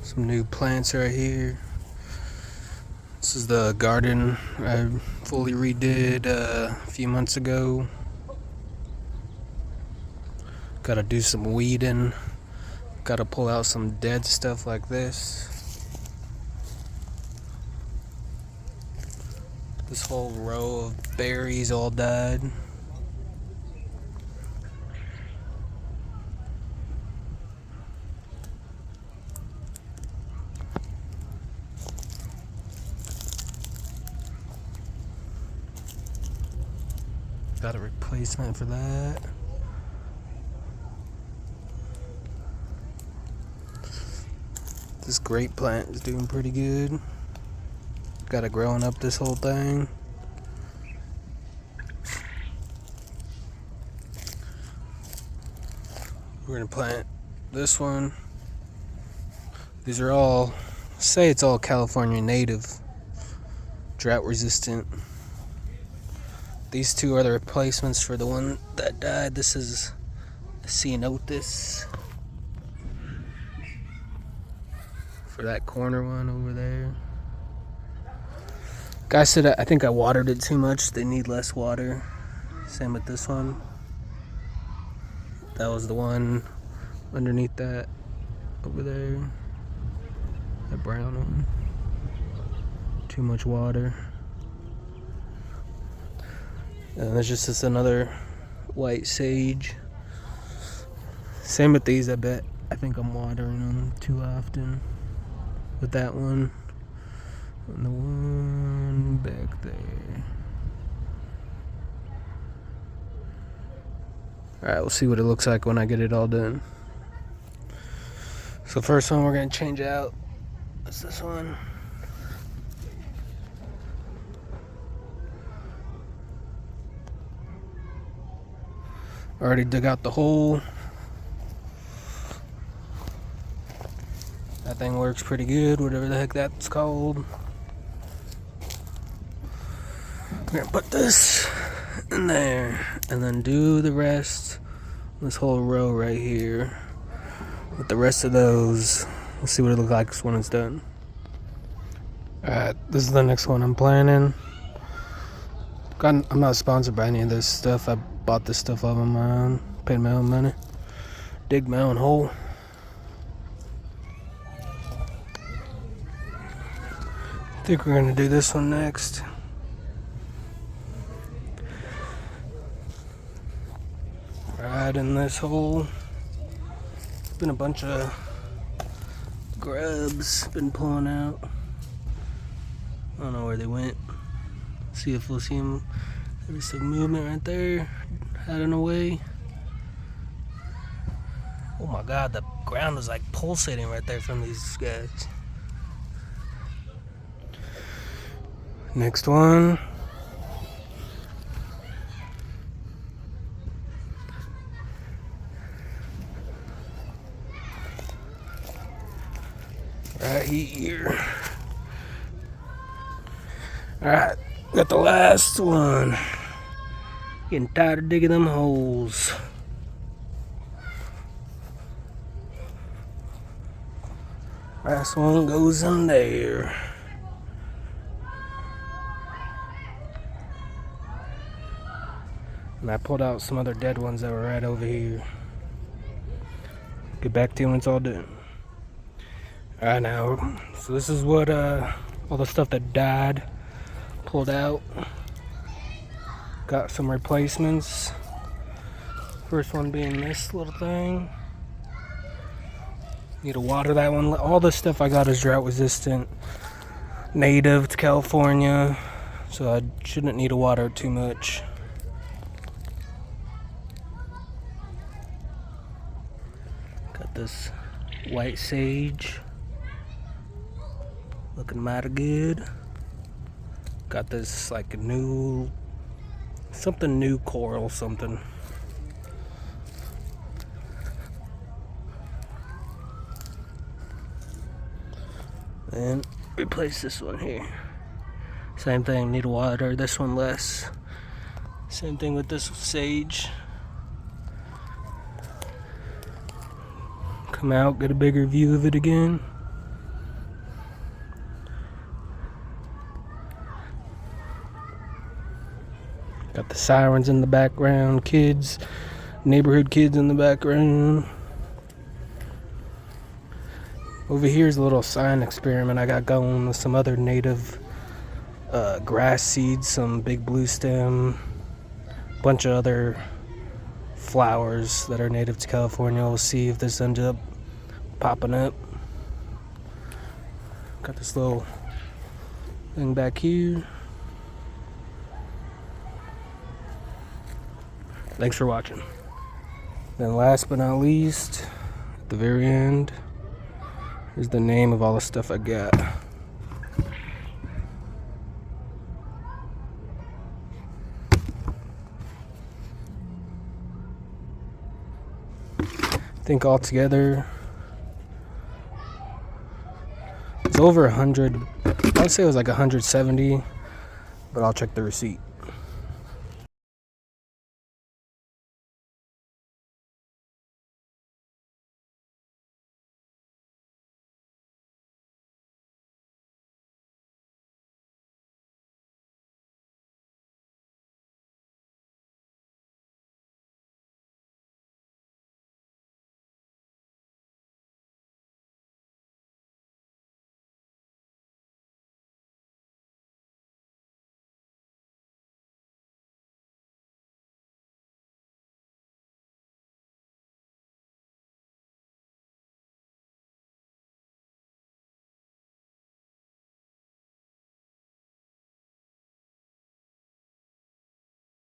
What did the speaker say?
Some new plants right here. This is the garden I fully redid a few months ago. Gotta do some weeding. Gotta pull out some dead stuff like this. This whole row of berries all died. Got a replacement for that. This grape plant is doing pretty good. Got it growing up this whole thing. We're gonna plant this one. These are all, say it's all California native, drought resistant. These two are the replacements for the one that died. This is a ceanothus for that corner one over there. Guy said I think I watered it too much. They need less water. Same with this one. That was the one underneath that over there. That brown one. Too much water. And there's just this another white sage. Same with these, I bet. I think I'm watering them too often. With that one. And the one back there. Alright, we'll see what it looks like when I get it all done. So first one we're going to change out is this one. Already dug out the hole. That thing works pretty good, whatever the heck that's called. We're gonna put this in there and then do the rest. This whole row right here with the rest of those. We'll see what it looks like when it's done. Alright, this is the next one I'm planning. I'm not sponsored by any of this stuff. I bought this stuff all on my own, paid my own money, dig my own hole. I think we're gonna do this one next. Right in this hole. Been a bunch of grubs been pulling out. I don't know where they went. See if we'll see them. There's some movement right there, hiding away. Oh my god, the ground is like pulsating right there from these guys. Next one. Right here. Alright, got the last one. Getting tired of digging them holes. Last one goes in there. And I pulled out some other dead ones that were right over here. Get back to you when it's all done. Alright now, so this is what all the stuff that died, pulled out. Got some replacements. First one being this little thing. Need to water that one. All the stuff I got is drought resistant, native to California, so I shouldn't need to water it too much. Got this white sage, looking mighty good. Got this like a new, something new coral something. And replace this one here. Same thing, need to water this one less. Same thing with this sage. Come out, get a bigger view of it again. Sirens in the background, kids, neighborhood kids in the background. Over here's a little sign experiment I got going with some other native grass seeds, some big blue stem, bunch of other flowers that are native to California. We'll see if this ends up popping up. Got this little thing back here. Thanks for watching. Then last but not least, at the very end, is the name of all the stuff I got. I think altogether it's over 100. I'd say it was like 170, but I'll check the receipt.